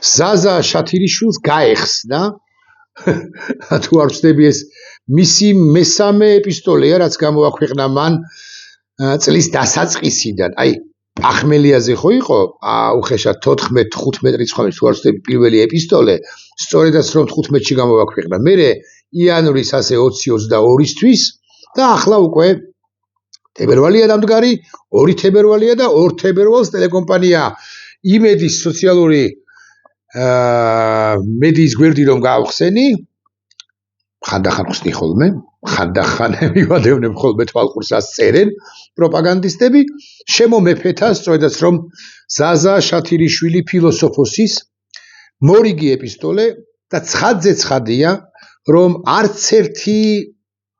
ზაზა შათირიშვილს გაეხსნა თუ არ ვცდები ეს მისი მესამე ეპისტოლეა რაც გამოაქვეყნა მან წლის დასაწყისიდან აი ახმელიაზე ხო იყო უხეშად 14-15 რიცხვами თუ არ ვცდები პირველი ეპისტოლე სწორედაც რომ 15-ში გამოაქვეყნა მერე იანვრის ასე 20-22-ისთვის და ახლა უკვე თებერვალია დამდგარი 2 თებერვალია და 2 თებერვალს ტელეკომპანია იმედის სოციალური მედიის გვერდი რომ გავხსენი ხანდახან ხსნი ხოლმე ხანდახან მივადევნებ ხოლმე თვალყურსაც წერენ პროპაგანდისტები შემომეფეთა სწორედაც რომ ზაზა შათირიშვილი ფილოსოფოსის მორიგი ეპისტოლე და ცხადზე ცხადია რომ არც ერთი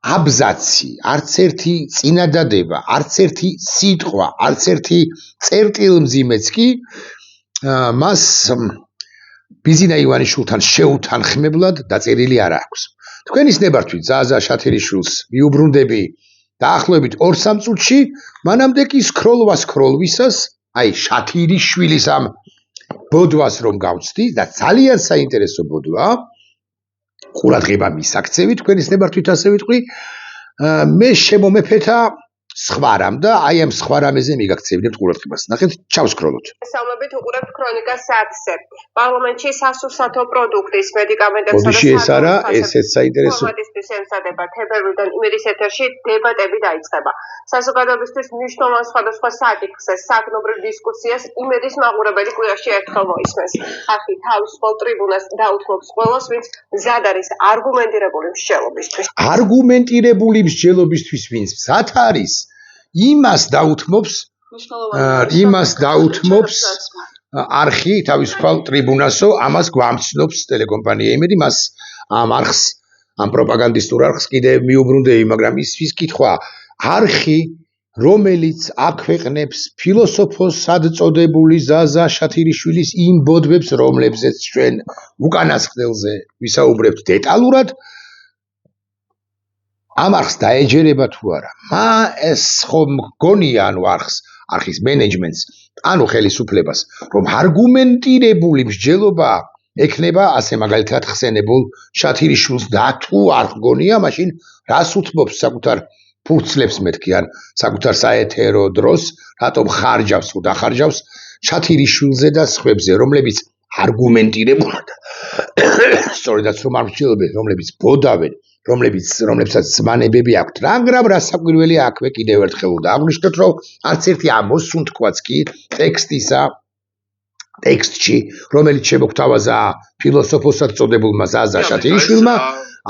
აბზაცი, არც ერთი წინადადება, არც ერთი სიტყვა, არც ერთი წერტილმძიმეც კი მას ბიზინა ივანიშვილთან შეუთანხმებლად დაწერილი არ აქვს. თქვენის ნებართვით ზაზა შათირიშვილს მიუბრუნდები დაახლოებით 2-3 წუთში, მანამდე კი სკროლვისას, აი შათირიშვილის ამ ბოდვას რომ გავცდი და ძალიან საინტერესო ბოდვაა. ყურადღება მისაქცევი თქვენის ნებართვით ასე ვიტყვი მე შემომეფეთა სხვა რამ და აი ამ სხვა რამეზე მიგაქცევინებთ ყურადღებას ნახეთ ჩავსკროლოთ სამობით უყურებთ ქრონიკას 10-ზე პარლამენტში სასურსათო პროდუქტის მედიკამენტებსა და ეს არა ესეც საინტერესო ფორმატისთვის ემზადება თებერვლიდან იმედის ეთერში დებატები დაიწყება საზოგადოებისთვის მნიშვნელოვან სხვადასხვა საკითხზე საგნობრივ დისკუსიას იმედის მაყურებელი კვირაში ერთხელ მოისმენს ხალხი თავისუფალ ტრიბუნას დაუთმობს ყველას ვინც მზად არის არგუმენტირებული მსჯელობისთვის ვინც მზად არის იმას დაუთმობს არხი თავისუფალ ტრიბუნასო ამას გვამცნობს ტელეკომპანია იმედი მას ამ არხს ამ პროპაგანდისტურ არხს კიდე მიუბრუნდები მაგრამ ის კითხვა არხი რომელიც აქვეყნებს ფილოსოფოსად წოდებული ზაზა შათირიშვილის იმ ბოდვებს რომლებზეც ჩვენ უკანასკნელზე ვისაუბრებთ დეტალურად ამ არხს დაეჯერება თუ არა ეს ხომ გონია ანუ არხის მენეჯმენტს ანუ ხელისუფლებას რომ არგუმენტირებული მსჯელობა ექნება ასე მაგალითად ხსენებულ შათირიშვილს და თუ არ გონია მაშინ რას უთმობს საკუთარ ფურცლებს მეთქი ან საკუთარ საეთერო დროს რატომ ხარჯავს თუ დახარჯავს შათირიშვილზე და სხვებზე რომლებიც არგუმენტირებულად სწორედაც რომ არ მსჯელობენ რომლებიც ბოდავენ რომლებსაც ზმანებები აქვთ მაგრამ რასაკვირველი აქვე კიდევ ერთხელ დააღვნიშნოთ რომ არც ერთი ამოსუნთქვაც კი ტექსტში რომელიც შემოგთავაზა ფილოსოფოსად წოდებულმა ზაზა შათირიშვილმა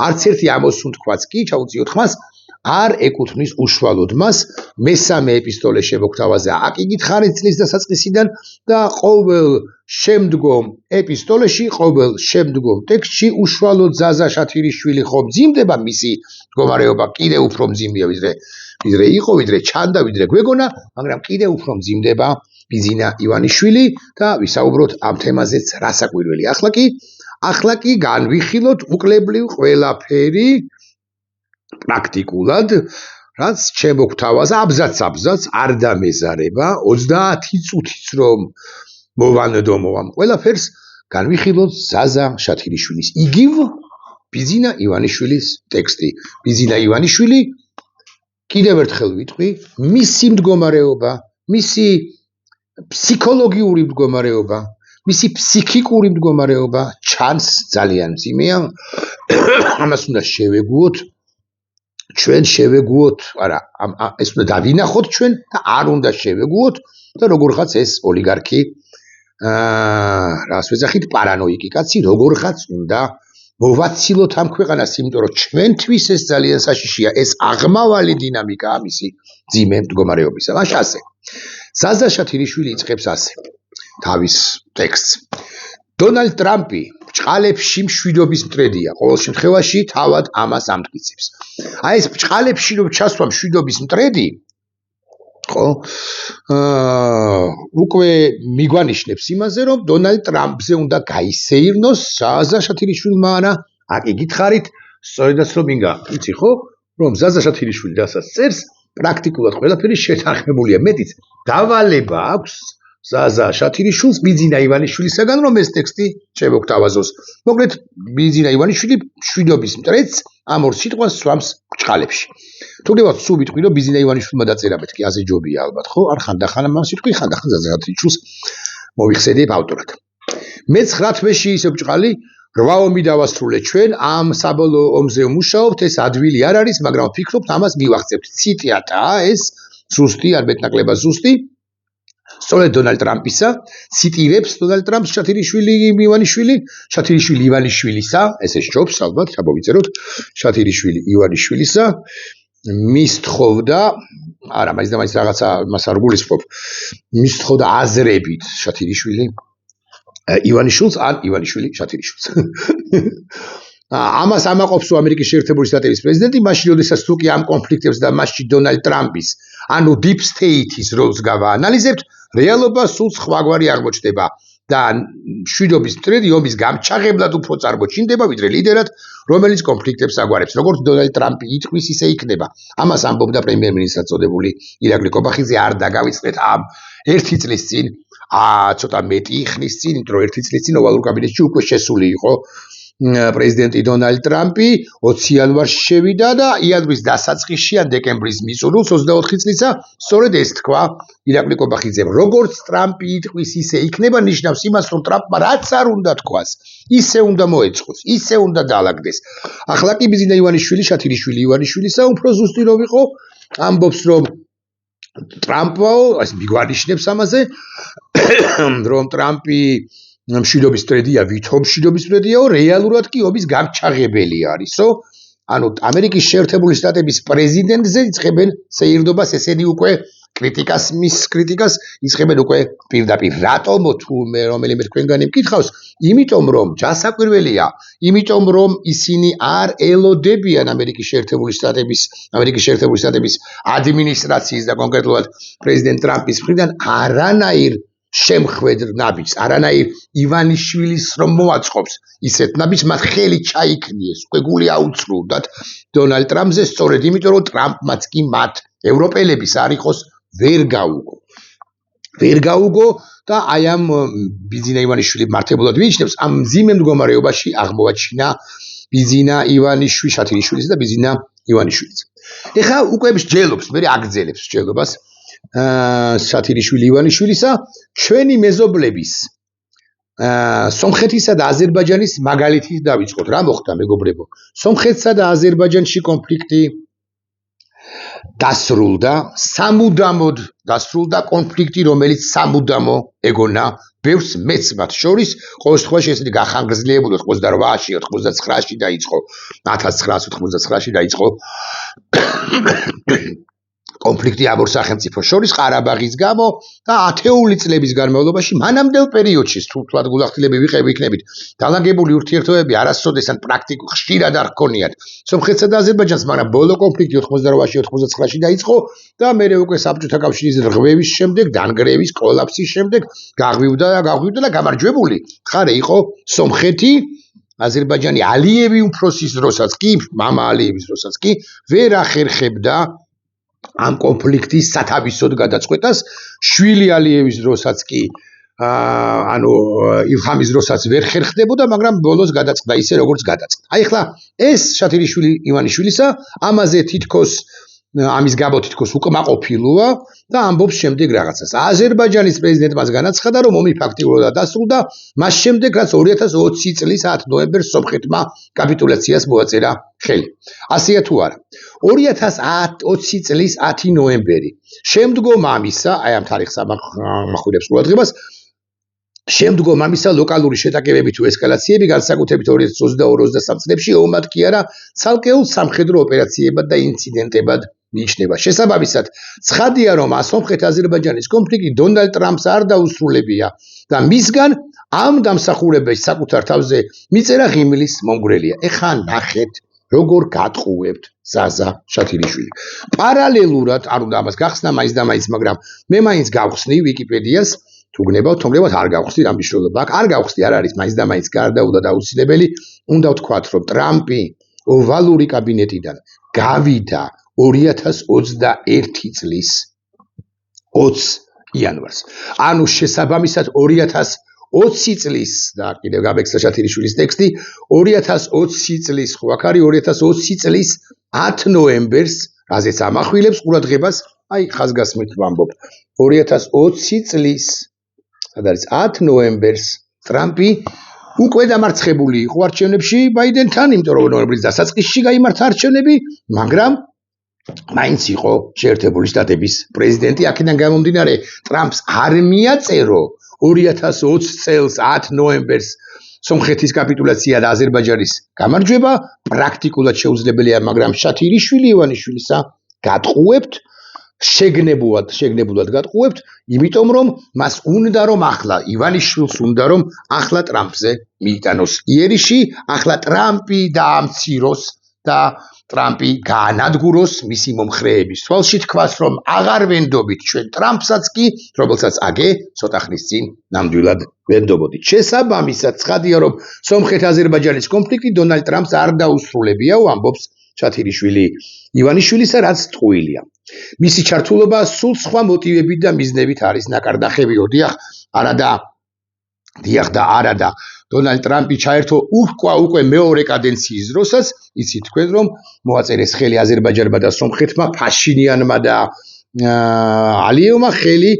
არც ერთი ამოსუნთქვაც კი ჩაუწიოთ ხმას არ ეკუთვნის უშუალოდ მას მესამე ეპისტოლე შემოგთავაზა აკიგით ხარით წლის დასაწყისიდან და ყოველ შემდგომ ეპისტოლეში ყოველ შემდგომ ტექსტში უშუალოდ ზაზა შათირიშვილი ხო მძიმდება მისი მდგომარეობა კიდე უფრო მძიმეა ვიდრე იყო ვიდრე ჩანდა ვიდრე გვეგონა მაგრამ კიდე უფრო მძიმდება ბიზინა ივანიშვილი და ვისაუბროთ ამ თემაზეც რასაკვირველი ახლა კი განვიხილოთ უკლებლივ ყველაფერი პრაქტიკულად რაც შემოგთავაზა აბზაც არ დამეზარება 30 წუთიც რომ მოვანდომოვამ ყველაფერს განვიხილოთ ზაზა შათირიშვილის იგივ ბიზინა ივანიშვილის ტექსტი ბიზინა ივანიშვილი კიდევ ერთხელ ვიტყვი მისი მდგომარეობა მისი ფსიქოლოგიური მდგომარეობა მისი ფსიქიკური მდგომარეობა ჩანს ძალიან მძიმეა ამას უნდა შევეგუოთ ჩვენ შევეგუოთ, არა, ეს უნდა დავინახოთ ჩვენ და არ უნდა შევეგუოთ და როგორღაც ეს ოლიგარქი რას ვეძახით პარანოიკი კაცი როგორღაც უნდა მოვაცილოთ ამ ქვეყანას, იმიტომ რომ ჩვენთვის ეს ძალიან საშიშია, ეს აღმავალი დინამიკაა მისი ძიმე მდგომარეობისა. მაშ ასე. ზაზა შათირიშვილი იწყებს ასე თავის ტექსტს. დონალდ ტრამპი ბჭყალებში მშვიდობის მტრედია. ყოველ შემთხვევაში თავად ამას ამტკიცებს. აი ეს ბჭყალებში რომ ჩასვა მშვიდობის მტრედი, ხო? უკვე მიგვანიშნებს იმაზე, რომ დონალდ ტრამპზე უნდა გაისეირნოს ზაზა შათირიშვილმა, არა, აკი გითხარით, სწორედაც რომ მინდა, იცი ხო? რომ ზაზა შათირიშვილი რასაც წერს, პრაქტიკულად ყველაფერი შეთანხმებულია. მეტიც დავალება აქვს ზაზა შათირიშვილს ბიძინა ივანიშვილისაგან რომ ეს ტექსტი შემოგთავაზოს. მოკლედ ბიძინა ივანიშვილი მშვიდობის მტრედს ამ ორ სიტყვას სვამს ბრჭყალებში. თუ გებათ სულ ვიტყვი რომ ბიძინა ივანიშვილმა დაწერა მეთქი აზე ჯობია ალბათ ხო? არ ხანდახან ამ სიტყვი ხანდახან ზაზა შათირიშვილს მოიხსენიებ ავტორად. მე-9 თვეში ისე ბრჭყალი 8 ომი დავასრულე ჩვენ ამ საბოლოო ომზე ვმუშაობთ ეს ადვილი არ არის მაგრამ ვფიქრობთ ამას მივახცევთ. ციტატაა ეს ზუსტი არ მეტნაკლებად ზუსტი სწორედ დონალდ ტრამპისა ციტირებს დონალდ ტრამპს შათირიშვილი ივანიშვილისა ესე სჯობს ალბათ ჩამოვიწეროთ შათირიშვილი ივანიშვილისა მის თხოვდა არა მაინც და მაინც რაღაცა მას არ გულისხმობ მის თხოვდა აზრებით შათირიშვილი ივანიშვილს ან ივანიშვილი შათირიშვილს ამას ამაყობს ამერიკის შეერთებული შტატების პრეზიდენტი მაშინ როდესაც თუკი ამ კონფლიქტებს და მასში დონალდ ტრამპის ანუ 딥 სტეითის როლს გავაანალიზებთ რეალობა სულ სხვაგვარი აღმოჩნდება და მშვიდობის მტრედი ომის გამჩაღებლად უფრო წარმოჩინდება ვიდრე ლიდერად რომელიც კონფლიქტებს აგვარებს როგორც დონალდ ტრამპი იტყვის ისე იქნება ამას ამბობდა პრემიერ-მინისტრად წოდებული ირაკლი კობახიძე არ დაგავიწყდეთ ამ ერთი წლის წინ ცოტა მეტი ხნის წინ იმიტომ რომ ერთი წლის წინ ოვალურ კაბინეტში უკვე შესული იყო პრეზიდენტი დონალდ ტრამპი 20 იანვარში შევიდა და იანვრის დასაწყისში ან დეკემბრის მიწურულს 24 წლისა სწორედ ეს თქვა ირაკლი კობახიძემ როგორც ტრამპი იტყვის ისე იქნება ნიშნავს იმას რომ ტრამპმა რაც არ უნდა თქვას ისე უნდა მოეწყოს ისე უნდა დაალაგდეს ახლა კი ბიძინა ივანიშვილი შათირიშვილი ივანიშვილისა უფრო ზუსტი რომ იყო ამბობს რომ ტრამპო ეს მიგვანიშნებს ამაზე რომ ტრამპი მშვიდობის მტრედია ვითომ მშვიდობის მტრედიაო რეალურად კი ომის გამჩაღებელი არისო ანუ ამერიკის შეერთებული შტატების პრეზიდენტზე იწყებენ სეირნობას ესენი უკვე კრიტიკას მის კრიტიკას იწყებენ უკვე პირდაპირ რატომო თუ მე რომელიმე თქვენგანი მკითხავს იმიტომ რომ ჯანსაკვირველია იმიტომ რომ ისინი არ ელოდებიან ამერიკის შეერთებული შტატების ადმინისტრაციის და კონკრეტულად პრეზიდენტ ტრამპის მხრიდან არანაირ შემხვედრ ნაბიჯს არანაირ ივანიშვილის რომ მოაწყობს ისეთ ნაბიჯს მათ ხელი ჩაიქნიეს უკვე გული აუწრუნდათ დონალდ ტრამპზე სწორედ იმიტომ რომ ტრამპმაც კი მათ ევროპელების არ იყოს ვერ გაუგო და აი ამ ბიძინა ივანიშვილი მართებულად მიიჩნევს ამ მძიმე მდგომარეობაში აღმოაჩინა ბიძინა ივანიშვილი შათირიშვილის და ბიძინა ივანიშვილის ეხლა უკვე მსჯელობს მე აგძელებს მსჯელობას შათირიშვილი ივანიშვილისა ჩვენი მეზობლების სომხეთისა და აზერბაიჯანის მაგალითით დავიწყოთ რა მოხდა მეგობრებო სომხეთსა და აზერბაიჯანში კონფლიქტი დასრულდა სამუდამოდ დასრულდა კონფლიქტი რომელიც სამუდამო ეგონა ბევრს მეც მათ შორის ყოველ შემთხვევაში ესეთი გახანგრძლივებული 88-ში 99-ში დაიწყო 1999-ში დაიწყო კონფლიქტი ამ ორ სახელმწიფოს შორის ყარაბაღის გამო და ათეული წლების განმავლობაში მანამდელ პერიოდში თუთ გულახდილები ვიქნებით დალაგებული ურთიერთობები არასოდეს ან პრაქტიკულ ხშირად არ ჰქონიათ სომხეთსა და აზერბაიჯანს მაგრამ ბოლო კონფლიქტი 88-ში 99-ში დაიწყო და მერე უკვე საბჭოთა კავშირის რღვევის შემდეგ დანგრევის კოლაფსის შემდეგ გაღვივდა და გამარჯვებული ხარე იყო სომხეთი აზერბაიჯანი ალიევი უფროსის დროსაც კი მამა ალიევის დროსაც კი ვერ ახერხებდა ამ კონფლიქტის სათავისოდ გადაწყვეტას შვილი ალიევის დროსაც კი ანუ ილჰამის დროსაც ვერ ხერხდებოდა მაგრამ ბოლოს გადაწყდა ისე როგორც გადაწყდა აი ახლა ეს შათირიშვილი ივანიშვილისა ამაზე თითქოს ამის გამო თითქოს უკმაყოფილოა და ამბობს შემდეგ რაღაცას აზერბაიჯანის პრეზიდენტმა განაცხადა რომ ომი ფაქტიურად დასრულდა მას შემდეგ რაც 2020 წლის 10 ნოემბერს სომხეთმა კაპიტულაციას მოაწერა ხელი ასეა თუ არა 2020 წლის 10 ნოემბერი შემდგომ ამისა აი ამ თარიღს ამახვილებს ყურადღებას შემდგომ ამისა ლოკალური შეტაკებები თუ ესკალაციები განსაკუთრებით 2022-23 წლებში ომად კი არა ცალკეულ სამხედრო ოპერაციებად და ინციდენტებად მიიჩნევა შესაბამისად ცხადია რომ სომხეთ-აზერბაიჯანის კონფლიქტი დონალდ ტრამპს არ დაუსრულებია და მისგან ამ დამსახურებაში საკუთარ თავზე მიწერა ღიმილის მომგვრელია ეხლა ნახეთ როგორ გატყუებთ ზაზა შათირიშვილი პარალელურად არ უნდა ამას გახსნა მაინც და მაინც მაგრამ მე მაინც გავხსნი ვიკიპედიას თუ გნებავთ თუმცა არ გავხსნი ამ მნიშვნელობა აქ არ გავხსნი არ არის მაინც და მაინც გარდაულა დაუცილებელი უნდა ვთქვათ რომ ტრამპი ოვალური კაბინეტიდან გავიდა 2021 წლის 20 იანვარს. ანუ შესაბამისად 2020 წლის და კიდევ გაბექსა შათირიშვილის ტექსტი 2020 წლის ხო აქ არის 2020 წლის 10 ნოემბერს რაზეც ამახვილებს ყურადღებას აი ხაზგასმით ვამბობ 2020 წლის სად არის 10 ნოემბერს ტრამპი უკვე დამარცხებული იყო არჩევნებში ბაიდენთან იმიტომ რომ ნოემბრის დასაწყისში გაიმართა არჩევნები მაგრამ მაინც იყო შეერთებული შტატების პრეზიდენტი აქედან გამომდინარე ტრამპს არ მიაწერო 2020 წელს 10 ნოემბერს სომხეთის კაპიტულაცია და აზერბაიჯანის გამარჯვება პრაქტიკულად შეუძლებელია მაგრამ შათირიშვილი ივანიშვილისა გატყუებთ შეგნებულად გატყუებთ იმიტომ რომ მას უნდა რომ ახლა ივანიშვილს უნდა რომ ახლა ტრამპზე მიიტანოს იერიში ახლა ტრამპი დაამციროს და ტრამპი გაანადგუროს მისი მომხრეების თვალში თქვას რომ აღარ ვენდობით ჩვენ ტრამპსაც კი რომელსაც აგე ცოტა ხნის წინ ნამდვილად ვენდობოდით შესაბამისად ცხადია რომ სომხეთ-აზერბაიჯანის კონფლიქტი დონალდ ტრამპს არ დაუსრულებია ამბობს შათირიშვილი ივანიშვილისა რაც ტყუილია მისი ჩართულობა სულ სხვა მოტივებით და მიზნებით არის ნაკარდახები არადა დონალდ ტრამპი ჩაერთო უკვე მეორე კადენციის დროსაც იცით თქვენ რომ მოაწერეს ხელი აზერბაიჯანმა და სომხეთმა ფაშინიანმა და ალიევმა ხელი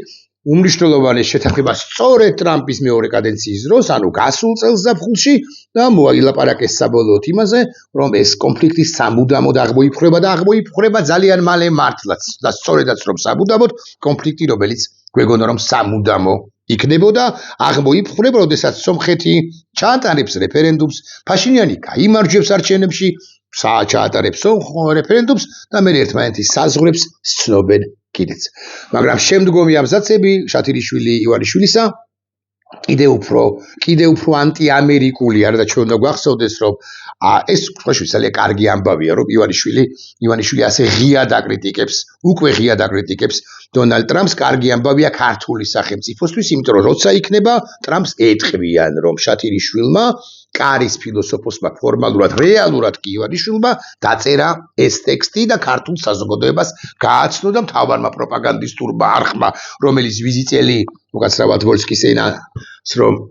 უმნიშვნელოვანეს შეთანხმებას სწორედ ტრამპის მეორე კადენციის დროს ანუ გასულ წელს ზაფხულში და მოილაპარაკეს საბოლოოდ იმაზე რომ ეს კონფლიქტი სამუდამოდ აღმოიფხვრება ძალიან მალე მართლაც და სწორედაც რომ სამუდამოდ კონფლიქტი რომელიც გვეგონა რომ სამუდამო იქნებოდა აღმოიფხვრება როდესაც სომხეთი ჩაატარებს რეფერენდუმს ფაშინიანი გაიმარჯვებს არჩევნებში ჩაატარებს რეფერენდუმს და მე ერთმანეთის საზღვრებს სცნობენ კიდეც მაგრამ შემდგომი აბზაცები შათირიშვილი ივანიშვილისა კიდევ უფრო ანტიამერიკული არა და ჩვენ უნდა გვახსოვდეს რომ ეს ძალიან კარგი ამბავია რომ ივანიშვილი ასე ღიად აკრიტიკებს დონალდ ტრამპს კარგი ამბავია ქართული სახელმწიფოსთვის იმიტომ რომ როცა იქნება ტრამპს ეთყვიან რომ შათირიშვილმა კარის ფილოსოფოსმა ფორმალურად რეალურად კი ივანიშვილმა დაწერა ეს ტექსტი და ქართულ საზოგადოებას გააცნო და მთავარმა პროპაგანდისტურმა არხმა რომელიც ვიზიტელი უკაცრავად ვოლსკის ენას რომ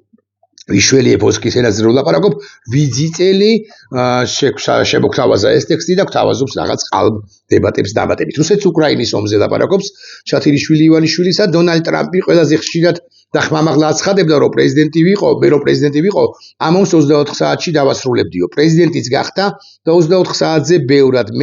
ვიშველი ეპოსკის ენაზე რომ ლაპარაკობ ვიზიტელი შემოგთავაზა ეს ტექსტი და გვთავაზობს რაღაც ყალბ დებატებს დამატებით რუსეთს უკრაინის ომზე ლაპარაკობს შათირიშვილი ივანიშვილისა დონალდ ტრამპი ყველაზე ხშირად და ხმამაღლა აცხადებდა რომ პრეზიდენტი ვიყო ამ ომს 24 საათში დავასრულებდიო პრეზიდენტიც გახდა და 24 საათზე ბევრად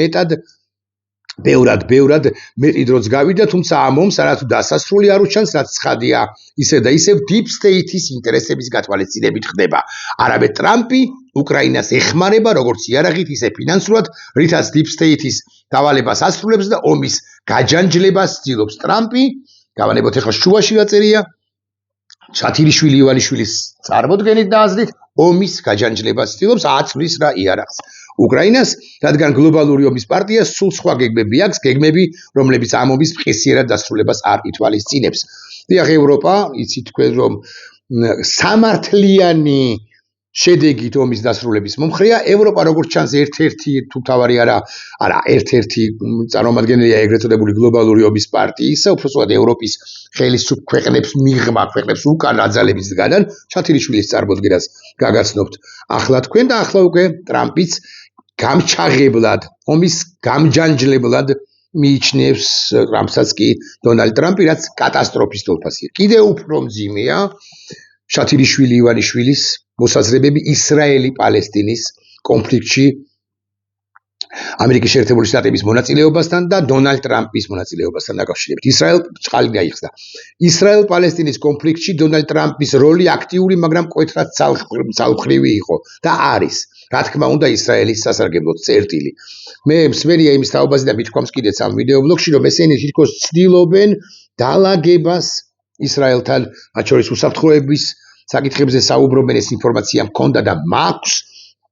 მეტი დროც გავიდა თუმცა ამ ომს არათუ დასასრული არ უჩანს რაც ცხადია ისევ და ისევ deep state-ის ინტერესების გათვალისწინებით ხდება არამედ ტრამპი უკრაინას ეხმარება როგორც იარაღით ისე ფინანსურად რითაც deep state-ის დავალებას ასრულებს და ომის გაჯანჯლებას ცდილობს ტრამპი გავანებოთ ახლა შუაში დაწერია შათირიშვილი ივანიშვილის წარმოდგენით და აზრით ომის გაჯანჯლებას ცდილობს აწვის რა იარაღს უკრაინას, რადგან გლობალური ომის პარტია სულ სხვა გეგმები აქვს, გეგმები, რომლებიც ამ ომის მყისიერად დასრულებას არ ითვალისწინებს. დიახ, ევროპა, იცით თქვენ რომ სამართლიანი შედეგით ომის დასრულების მომხრეა, ევროპა როგორც ჩანს ერთ-ერთი თუ თავარი ერთ-ერთი წარმომადგენელია ეგრეთ წოდებული გლობალური ომის პარტიისა, უბრალოდ ევროპის ხელისუფლ ქვეყნებს მიღმა ქვეყნებს უკან აძალების განან შათირიშვილის წარმოდგენას გაგაცნობთ. ახლა თქვენ და ახლა უკვე ტრამპიც გამჩაღებლად, ომის გამჯანჯლებლად მიიჩნევს ტრამპსაც კი დონალდ ტრამპი, რაც კატასტროფის თვალსაზრისით. კიდევ უფრო მძიმეა შათირიშვილი ივანიშვილის მოსაზრებები ისრაელი-პალესტინის კონფლიქტში ამერიკის შეერთებული შტატების მონაწილეობასთან და დონალდ ტრამპის მონაწილეობასთან დაკავშირებით. წყალი გაიხსნა. ისრაელ-პალესტინის კონფლიქტში დონალდ ტრამპის როლი აქტიური, მაგრამ მკვეთრად ძალმხრივი იყო და არის. რა თქმა უნდა, ისრაელის სასარგებლოდ წერტილი. მე მსმენია იმის თაობაზე და მithქვამს კიდეც ამ ვიდეობლოგში, რომ ესენი თითქოს ცდილობენ დალაგებას ისრაელთან, მათ შორის უსაფრთხოების საკითხებზე საუბრობენ, ეს ინფორმაცია მქონდა და მაქვს.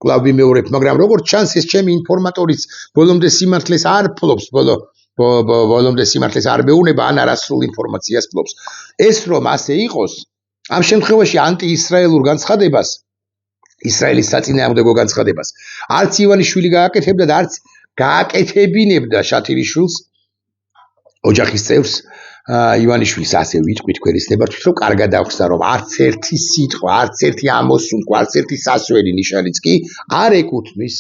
კვლავ ვიმეორებ, მაგრამ როგორც ჩანს ეს ჩემი ინფორმატორიც ბოლომდე სიმართლეს არ ფლობს, ბოლომდე სიმართლეს არ მეუნება, ან არასრულ ინფორმაციას ფლობს. ეს რომ ასე იყოს, ამ შემთხვევაში ანტიისრაელურ განცხადებას, ისრაელის საწინააღმდეგო განცხადებას, არც ივანიშვილი გააკეთებდა და არც გააკეთებინებდა შათირიშვილს, ოჯახის წევრს, ივანიშვილის ასე ვიტყვით ქვერისნებართვით, რომ კარგად აღხსნა, რომ არც ერთი სიტყვა, არც ერთი ამოსუნთქვა, არც ერთი სასველი ნიშანიც კი არ ეკუთვნის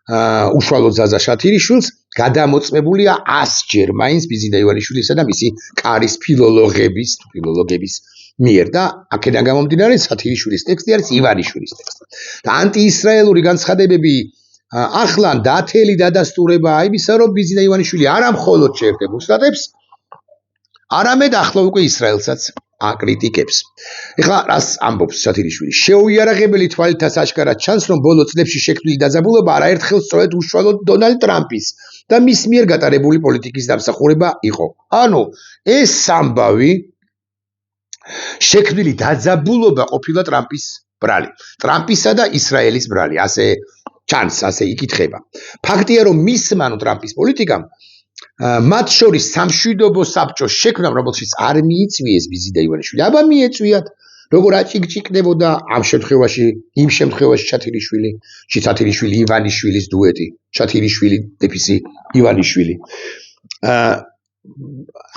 უშუალოდ ზაზა შათირიშვილს, გადამოწმებულია 100-ჯერ მაინც ბიზინა ივანიშვილისა და მისი კარის ფილოლოგების მიერ და აქედან გამომდინარე შათირიშვილის ტექსტი არის ივანიშვილის ტექსტი. და ანტიისრაელური განცხადებები ახლან დათელი დადასტურებაა იმისა, რომ ბიზინა ივანიშვილი არა მხოლოდ შეერთებულ შტატებს, არამედ ახლა უკვე ისრაელსაც აკრიტიკებს. ეხლა რას ამბობს შათირიშვილი? შეუიარაღებელი თვალითაც აშკარად ჩანს, რომ ბოლო წლებში შექმნილი დაძაბულობა არაერთხელ სწორედ უშუალოდ დონალდ ტრამპის და მის მიერ გატარებული პოლიტიკის დამსახურება იყო. ანუ ეს ამბავი შექმნილი დაძაბულობა ყოფილა ტრამპის ბრალი. ტრამპისა და ისრაელის ბრალი, ასე ჩანს, ასე იკითხება. ფაქტია, რომ მისმა ტრამპის პოლიტიკამ მათ შორის სამშვიდობო საბჭოს შექმნა, რომელშიც არ მიიწვიეს ბიზინა ივანიშვილი. აბა მიეწვიათ, როგორ აჭიკჭიკდებოდა ამ შემთხვევაში, იმ შემთხვევაში შათირიშვილი ივანიშვილის დუეტი, შათირიშვილი დეფისი ივანიშვილი.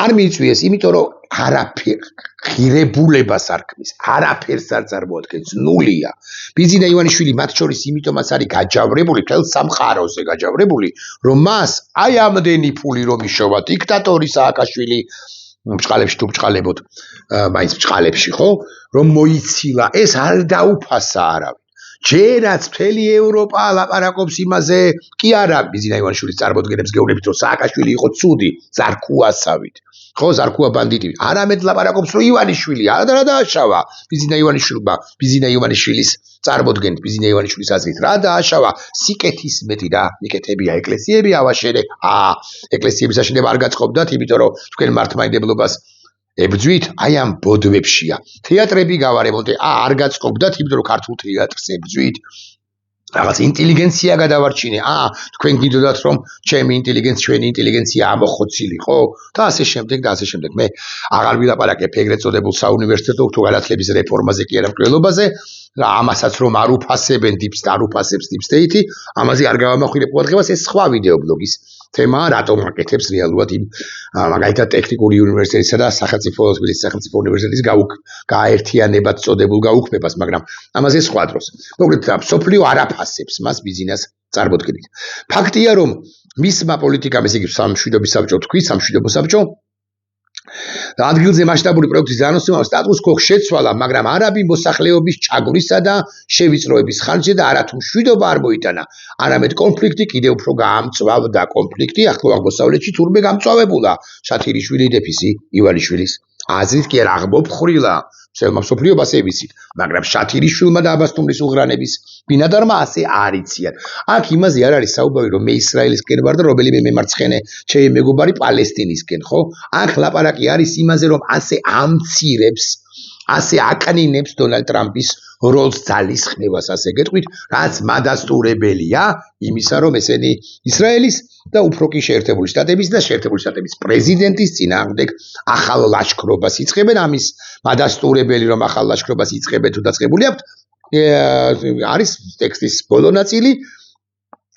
არ მიიწვიეს, იმიტომ რომ არაფერ ღირებულებას არ ქმნის, არაფერს არ წარმოადგენს, ნულია. ბიზინა ივანიშვილი მათ შორის იმიტომაც არის გაჯავრებული, მთელ სამყაროზე გაჯავრებული, რომ მას აი ამდენი ფული რომ იშოვა დიქტატორი სააკაშვილი ბჭყალებში თუ ბჭყალებოდ, მაინც ბჭყალებში, ხო? რომ მოიცილა, ეს არ დაუფასა არავინ. ჯერაც მთელი ევროპა ლაპარაკობს იმაზე, კი არა, ბიზინა ივანიშვილის წარმოდგენებს გეუბნებით, რომ სააკაშვილი იყო ცუდი, ზარქუასავით. ხო, ზარქუა ბანდიტი. არამედ ლაპარაკობს, რომ ივანიშვილი არა დააშავა ბიზინა ივანიშვილის წარმოდგენით, ბიზინა ივანიშვილის აზრით რა დააშავა? სიკეთის მეტი რა, ნიკეთებია ეკლესიები ავაშენე. ეკლესიების აშენება არ გაწყობდათ, იმიტომ რომ თქვენ მართლმადიდებლობას ებძვით, აი ამ ბოდვებშია. თეატრები გავარემონტე, არ გაწყობდათ, იმიტომ რომ ქართულ თეატრს ებძვით. რაღაც ინტელიგენცია გადავარჩინე. თქვენ გინდოდათ რომ ჩვენი ინტელიგენცია ამოხოცილიყო და ასე შემდეგ და ასე შემდეგ. მე აღარ ვილაპარაკებ ეგრეთ წოდებულ საუნივერსიტეტო თუ განათლების რეფორმაზე კი არა მკვლელობაზე, რა ამასაც რომ არ უფასებენ არ უფასებს deep state-ი, ამაზე არ გავამახვილებ ყურადღებას, ეს სხვა ვიდეო ბლოგის თემაა, რატომ აკეთებს რეალურად იმ მაგალითად ტექნიკური უნივერსიტეტისა და თბილისის სახელმწიფო უნივერსიტეტის გაერთიანებად წოდებულ გაუქმებას, მაგრამ ამაზე სხვა დროს. მოკლედ მსოფლიო არ აფასებს მას ბიზინას წარმოდგენით. ფაქტია, რომ მისმა პოლიტიკამ, ესე იგი სამშვიდობის საბჭო თქვი, სამშვიდობო საბჭო ადგილზე მასშტაბური პროექტის განოსნებამ სტატუს კო შეცვალა, მაგრამ არაბი მოსახლეობის ჩაგვრისა და შევიწროების ხარჯზე და არათუ მშვიდობა არ მოიტანა, არამედ კონფლიქტი კიდევ უფრო გაამწვავდა. კონფლიქტი ახლო აღმოსავლეთში თურმე გამწვავებულა შათირიშვილი დეფისი ივანიშვილის აზრით კი არ აღმოფხრილა всем მსოფლიობას ებიცით, მაგრამ შათირიშვილმა და აბასთუმრის უღრანების ბინადარმა ასე არ იციან. აქ იმაზე არ არის საუბარი, რომ მე ისრაელისკენ ვარ და რომელიმე მემარცხენე ჩემი მეგობარი პალესტინისკენ, ხო? აქ ლაპარაკი არის იმაზე, რომ ასე ამცირებს, ასე აკნინებს დონალდ ტრამპის როლს ძალისხმევას, ასე გეტყვით, რაც მადასტურებელია იმისა, რომ ესენი ისრაელის და უფრო კი შეერთებული შტატების და შეერთებული შტატების პრეზიდენტის წინააღმდეგ ახალ ლაშქრობას იწყებენ. ამის მადასტურებელი, რომ ახალ ლაშქრობას იწყებენ თუ დაწყებული აქვთ, არის ტექსტის ბოლო ნაწილი.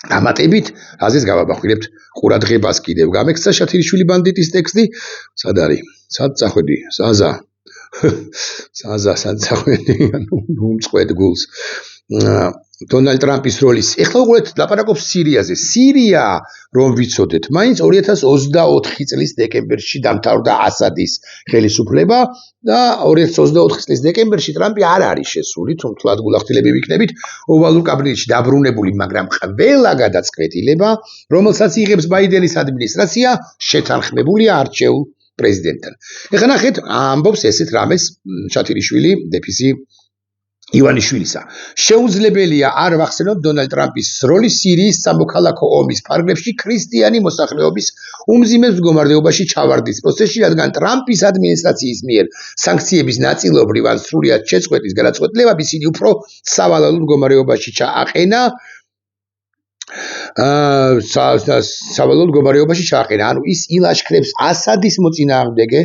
დამატებით, რაზეც გავაბახვილებთ ყურადღებას კიდევ გამექცა შათირიშვილი ბანდიტის ტექსტი. სად არის? სად წახვედი? სად წახვედი? უმწყვეტ გულს. დონალდ ტრამპის როლის. ეხლა უყურეთ, ლაპარაკობს სირიაზე. სირია, რომ ვიცოდეთ, მაინც 2024 წლის დეკემბერში დამთავრდა ასადის ხელისუფლება და 2024 წლის დეკემბერში ტრამპი არ არის შესული, თუ მთლად გულახდილები ვიქნებით, ოვალურ კაბინეტში დაბრუნებული, მაგრამ ყველა გადაწყვეტილება, რომელსაც იღებს ბაიდენის ადმინისტრაცია, შეთანხმებულია არჩეულ პრეზიდენტთან. ეხლა ნახეთ, ამბობს ესეთ რამეს შათირიშვილი დეფისი ივანიშვილისა. შეუძლებელია არ ვახსენოთ დონალდ ტრამპის როლი სირიის სამოქალაქო ომის ფარგლებში ქრისტიანი მოსახლეობის უმძიმეს მდგომარეობაში ჩავარდის პროცესში, რადგან ტრამპის ადმინისტრაციის მიერ სანქციების ნაწილობრივ ან სრულად შეწყვეტის გადაწყვეტილებამ ისინი უფრო სავალალო მდგომარეობაში ჩააყენა. ანუ ის ილაშქრებს ასადის მოწინააღმდეგე,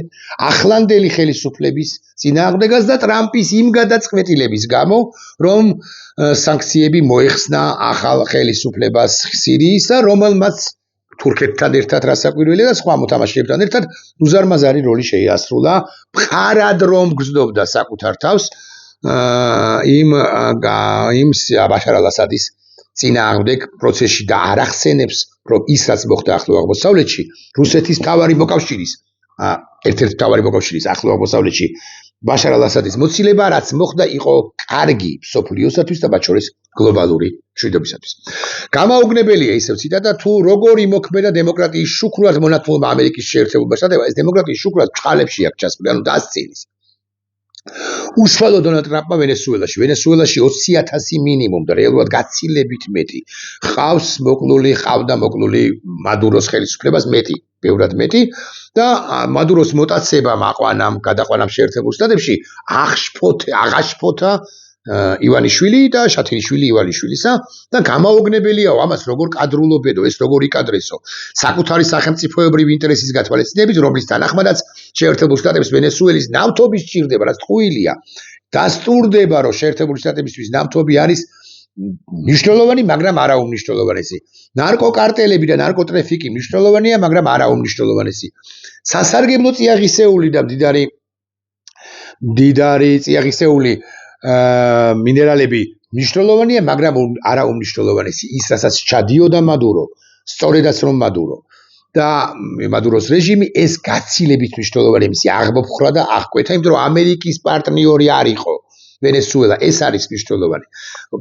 ახლანდელი ხელისუფლების წინააღმდეგას და ტრამპის იმ გადაწყვეტილების გამო, რომ სანქციები მოეხსნა ახალ ხელისუფლებას სირიისა, რომელმაც თუ თურქეთთან ერთად რასაკვირველია და სხვა მოთამაშეებთან ერთად უზარმაზარი როლი შეიასრულა მხარად რომ გრძნობდა საკუთარ თავს იმ ბაშარ ალ-ასადის წინააღმდეგ პროცესში და არ ახსენებს რომ ის რაც მოხდა ახლო აღმოსავლეთში რუსეთის მთავარი მოკავშირის ერთ-ერთი მთავარი მოკავშირის ახლო აღმოსავლეთში ბაშარ ალ-ასადის მოცილება რაც მოხდა იყო კარგი მსოფლიოსათვის და მათ შორის გლობალური მშვიდობისათვის. Გამაუგნებელია ისევ ციტატა თუ როგორ იმოქმედა დემოკრატიის შუქურად მონათმულობა ამერიკის შეერთებულ შტატებმა ეს დემოკრატიის შუქურად წყალებში აქვს ჩასული ანუ დასცილის. უშუალო დონალდ ტრამპმა ვენესუელაში 20,000 მინიმუმ და რეალურად გაცილებით მეტი ყავდა მოკლული მადუროს ხელისუფლებას მეტი ბევრად მეტი და მადუროს მოტაცებამ გადაყვანამ შეერთებულ შტატებში აღაშფოთა ივანიშვილი და შათილიშვილი ივანიშვილისა და გამაუგნებელიაო ამას როგორ კადრულობედო ეს როგორ იკადრესო საკუთარი სახელმწიფოებრივი ინტერესის გათვალისწინებით რომლის თანახმადაც შეერთებულ შტატებს ვენესუელის ნავთობის სჭირდება რაც ტყუილია დასტურდება რომ შეერთებული შტატებისთვის ნავთობი არის მნიშვნელოვანი მაგრამ არაუმნიშვნელოვანესი ნარკოკარტელები და ნარკოტრაფიკი მნიშვნელოვანია მაგრამ არაუმნიშვნელოვანესი სასარგებლო წიაღისეული და მდიდარი წიაღისეული მინერალები მნიშვნელოვანია, მაგრამ არაუმნიშვნელოვანესი ის, რასაც ჩადიოდა მადურო, სწორედაც რომ მადურო და მადუროს რეჟიმი ეს გაცილებით მნიშვნელოვანი მისი აღმოფხვრა და აღკვეთა, იმიტომ რომ ამერიკის პარტნიორი არ იყო ვენესუელა, ეს არის მნიშვნელოვანი.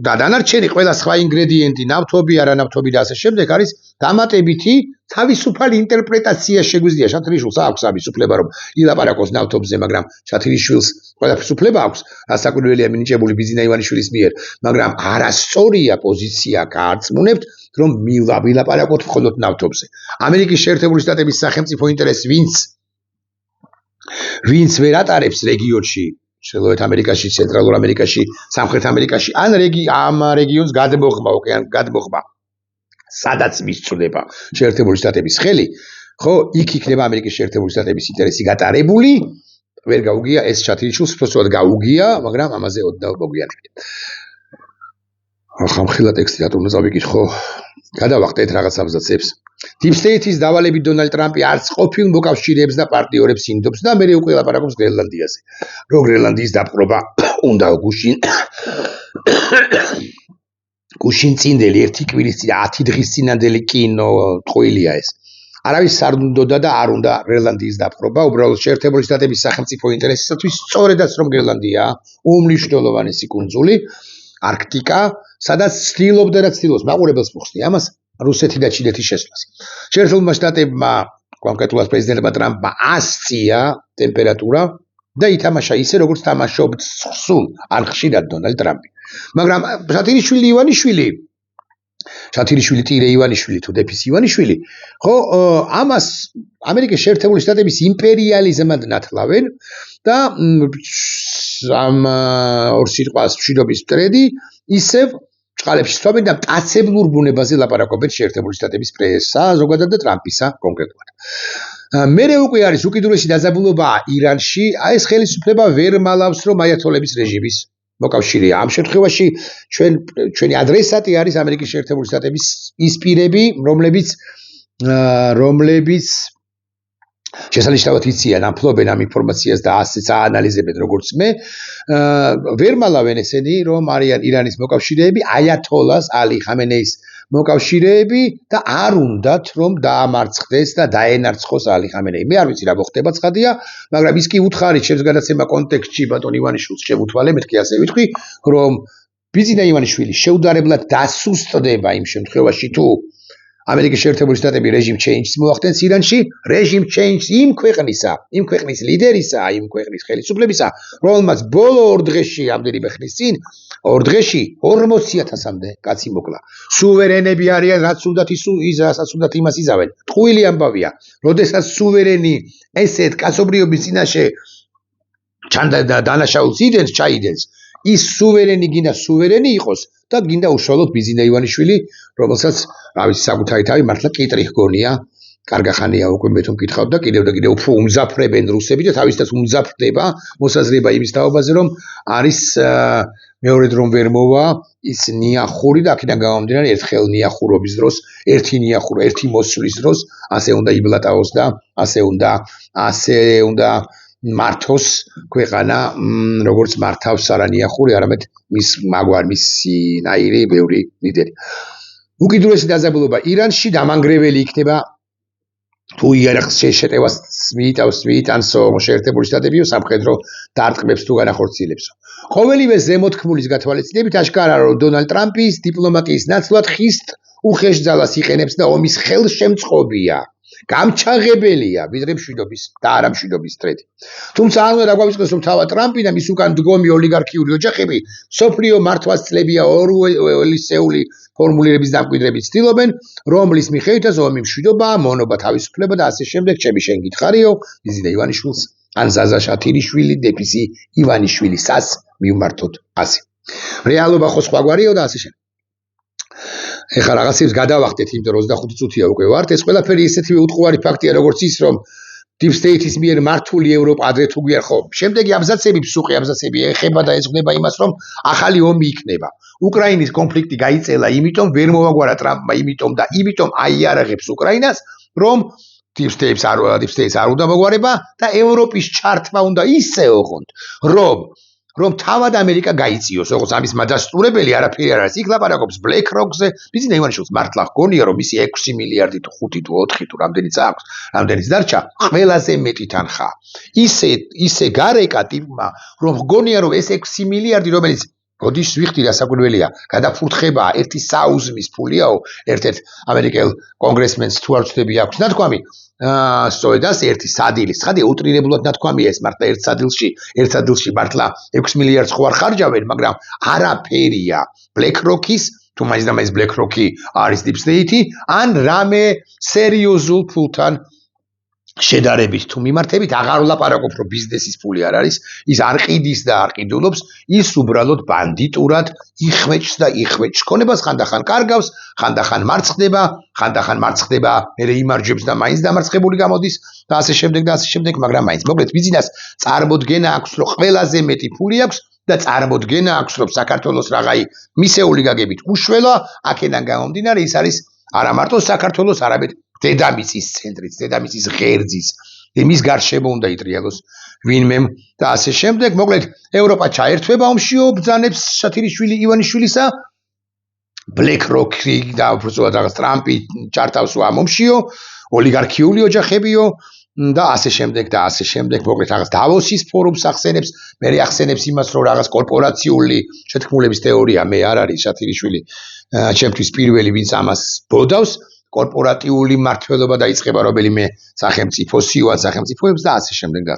და დანარჩენი ყველა სხვა ინგრედიენტი, ნავთობი, არანავთობი და ასე შემდეგ არის დამატებითი თავისუფალი ინტერპრეტაცია შეგვიძლია შათილიშვილს აქვს ამის უფლება რომ ილაპარაკოს ნავთობზე, მაგრამ შათილიშვილს ყველაფერს უფლება აქვს, ასაკვირველია მინიჭებული ბიზინა ივანიშვილის მიერ, მაგრამ არასწორია პოზიცია გაარწმუნებთ, რომ ვილაპარაკოთ მხოლოდ ნავთობზე. ამერიკის შეერთებული შტატების სახელმწიფო ინტერესი ვინც ვერ ატარებს რეგიონში ჩრდილოეთ ამერიკაში, ცენტრალურ ამერიკაში, სამხრეთ ამერიკაში, ან ამ რეგიონს გადმოღმა, სადაც მისწრდება შეერთებული შტატების ხელი, ხო, იქ იქნება ამერიკის შეერთებული შტატების ინტერესი გატარებული, ვერ გაუგია ეს შათილიშვილს, უბრალოდ გაუგია, მაგრამ ამაზე ოდნავ მოგვიანებით. ხამხილა ტექსტი რატომ უნდა წავიკითხო? გადავახტეთ რაღაც აბზაცებს. Deep State-ის დავალებით დონალდ ტრამპი არც ყოფილ მოკავშირეებს და პარტნიორებს ინდობს და მე უკვე ლაპარაკობს გრენლანდიაზე. რო გრენლანდიის დაპყრობა უნდა გუშინწინდელი ერთი კვირის წინ 10 დღის წინანდელი კინო ტყუილია ეს. არავის არ უნდოდა და არ უნდა გრენლანდიის დაპყრობა, უბრალოდ შეერთებული შტატების სახელმწიფო ინტერესისათვის სწორედაც რომ გრენლანდია უმნიშვნელოვანესი კუნძული არქტიკა, სადაც ცდილობდა და ცდილობს მაყურებელს მოხსნი ამას რუსეთი და ჩინეთის შესვლას. შეერთებულმა შტატებმა, კონკრეტულად პრეზიდენტმა ტრამპმა ასწია ტემპერატურა და ითამაშა ისე როგორც თამაშობთ სულ ან ხშირად დონალდ ტრამპი. მაგრამ შათილიშვილი ტირე ივანიშვილი თუ დეფის ივანიშვილი, ხო, ამას ამერიკის შეერთებული შტატების იმპერიალიზმად ნათლავენ და ამ ორ სიტყვას მშვიდობის მტრედი ისევ წყალებში სწავენ და მტაცებლურ ბუნებაზე ლაპარაკობენ შეერთებული შტატების პრესა, ზოგადად და ტრამპისა კონკრეტულად. მერე უკვე არის უკიდურესი დაძაბულობა ირანში, ეს ხელისუფლება ვერ მალავს რომ აიათოლების რეჟიმის მოკავშირეა. ამ შემთხვევაში ჩვენი ადრესატი არის ამერიკის შეერთებული შტატების ის პირები, რომლებიც შესანიშნავად იციან, ამფლობენ ამ ინფორმაციას და ასეც აანალიზებენ როგორც მე, ვერ მალავენ ესენი, რომ არიან ირანის მოკავშირეები, აიათოლას ალი ხამენეის მოკავშირეები და არ უნდათ რომ დაამარცხდეს და დაენარცხოს ალი ხამენეი. მე არ ვიცი რა მოხდება ცხადია, მაგრამ ის კი უთხარი ჩემს გადაცემა კონტექსტში ბატონ ივანიშვილს შემოთვალე, მეთქი ასე ვიტყვი, რომ ბიზინა ივანიშვილი შეუდარებლად დასუსტდება იმ შემთხვევაში თუ ამერიკის შეერთებული შტატები რეჟიმ ჩეინჯს მოახდენს ირანში, რეჟიმ ჩეინჯს იმ ქვეყნის ლიდერისა, იმ ქვეყნის ხელისუფლებისა, რომელმაც ბოლო 2 დღეში, ამდენიმე ხნის წინ, 2 დღეში 40,000-მდე კაცი მოკლა. სუვერენები არიან, რასაც უნდათ იმას იზავენ. ტყუილი ამბავია, როდესაც სუვერენი ესეთ კაცობრიობის წინაშე დანაშაულს ჩაიდენს, ის სუვერენი გინდა სუვერენი იყოს და გინდა უშუალოდ ბიზინა ივანიშვილი, რომელსაც საკუთარი თავი მართლა კიტრი ჰგონია, კარგახანია უკვე მე თუ მკითხავ და კიდევ უფრო უმძაფრებენ რუსები და თავისთავად უმძაფრდება მოსაზრება იმის თაობაზე, რომ არის მეორედ რომ ვერ მოვა ის ნიახური და აქედან გამომდინარე ერთხელ ნიახურობის დროს ერთი მოსვლის დროს ასე უნდა იბლატაოს და ასე უნდა მართოს ქვეყანა როგორც მართავს არა ნიახური არამედ მის ნაირი ბევრი ლიდერი უკიდურესი დაძაბულობა ირანში დამანგრეველი იქნება თუ იარაღს შეტევას მიიტავს მიტანსო შეერთებული შტატებიო სამხედრო დარტყმებს თუ განახორციელებსო ყოველივე ზემოთქმულის გათვალისწინებით აშკარაა რომ დონალდ ტრამპის დიპლომატიის ნაცვლად ხისტ უხეშ ძალას იყენებს და ომის ხელშემწყობია გამჩაღებელია ვიდრე მშვიდობის და არა მშვიდობის თრედი თუმცა არ უნდა დაგვაუწყდეს რომ თავად ტრამპი და მის უკან დგომი ოლიგარქიული ოჯახები სოფლიო მართვას წლებია ორველისეული ფორმულირების დამკვიდრებით ცდილობენ რომლის მიხედვითაც ომი მშვიდობაა მონობა თავისუფლება და ასე შემდეგ ჩემი შენ გითხარიო იზიდა ივანიშვილს ან ზაზა შათილიშვილი დეფისი ივანიშვილისას მივმართოთ ასე რეალობა ხო სხვაგვარიო და ასე შემდეგ ეხლა რაღაცებს გადავახდეთ იმიტომ რომ 25 წუთია უკვე ვართ ეს ყველაფერი ისეთივე უტყუარი ფაქტია როგორც ის რომ Deep State-ის მიერ მართული ევროპა ადრე თუ გვიარ ხო შემდეგი აბზაცები მსუყი აბზაცები ეხება და ეძღვნება იმას რომ ახალი ომი იქნება უკრაინის კონფლიქტი გაიწელა იმიტომ ვერ მოვაგვარა ტრამპმა იმიტომ აიარაღებს უკრაინას რომ Deep State-ს არ უნდა მოგვარება და ევროპის ჩართვა უნდა ისე ოღონდ რომ თავად ამერიკა გაიწიოს როგორც ამის მადასტურებელი არაფერი არ არის იქ ლაპარაკობს BlackRock-ზე ბიზნეს ივანიშვილს მართლა გონია რომ მისი 6 მილიარდი თუ 5 თუ 4 თუ რამდენიც აქვს რამდენიც დარჩა ყველაზე მეტი თანხა ისე გარეკა ტიპმა რომ გონია რომ ეს 6 მილიარდი რომელიც როდის ვიხდი დასაკვირველია გადაფურთხება ერთი საუზმის ფულიაო ერთ-ერთ ამერიკელ კონგრესმენს თუ არ ვწდები აქვს ნათქვამი სწორედ ასე ერთი სადილის ხადი უტრირებლად ნათქვამია ეს მართლა ერთ სადილში მართლა 6 მილიარდს ხო არ ხარჯავენ მაგრამ არაფერია BlackRock-ის თუ მაინც და მაინც BlackRock-ი არის Deep State-ი ან რამე სერიოზულ ფულთან შედარებით თუ მიმართებით აღარ ვლაპარაკობ რომ ბიზნესის ფული არ არის ის არ ყიდის და არ ყიდულობს ის უბრალოდ ბანდიტურად იხმეჭს და იხმეჭს ქონებას ხანდახან კარგავს ხანდახან მარცხდება მერე იმარჯვებს და მაინც დამარცხებული გამოდის და ასე შემდეგ მაგრამ მაინც მოკლედ ბიზნეს წარმოდგენა აქვს რომ ყველაზე მეტი ფული აქვს და წარმოდგენა აქვს რომ საქართველოს რაღაცა მისეული გაგებით უშველა აქედან გამომდინარე ის არის არა მარტო საქართველოს არამედ დედამიწის ცენტრიც, დედამიწის ღერძის, იმის გარშემო უნდა იტრიალოს ვინმე და ასე შემდეგ. მოკლედ, ევროპა ჩაერთვება ომშიო, ბრძანებს შათილიშვილი ივანიშვილისა, BlackRock-ი და უბრალოდ რაღაც ტრამპი ჩართავს ამ ომშიო, ოლიგარქიული ოჯახებიო და ასე შემდეგ. მოკლედ, რაღაც დავოსის ფორუმს ახსენებს, მე ახსენებს იმას, რომ რაღაც კორპორაციული შეთქმულების თეორია მე არ არის შათილიშვილი, ჩემთვის პირველი ვინც ამას ბოდავს. კორპორატიული მართლობა დაიწყება რომელიმე სახელმწიფოებს და ასე შემდეგ.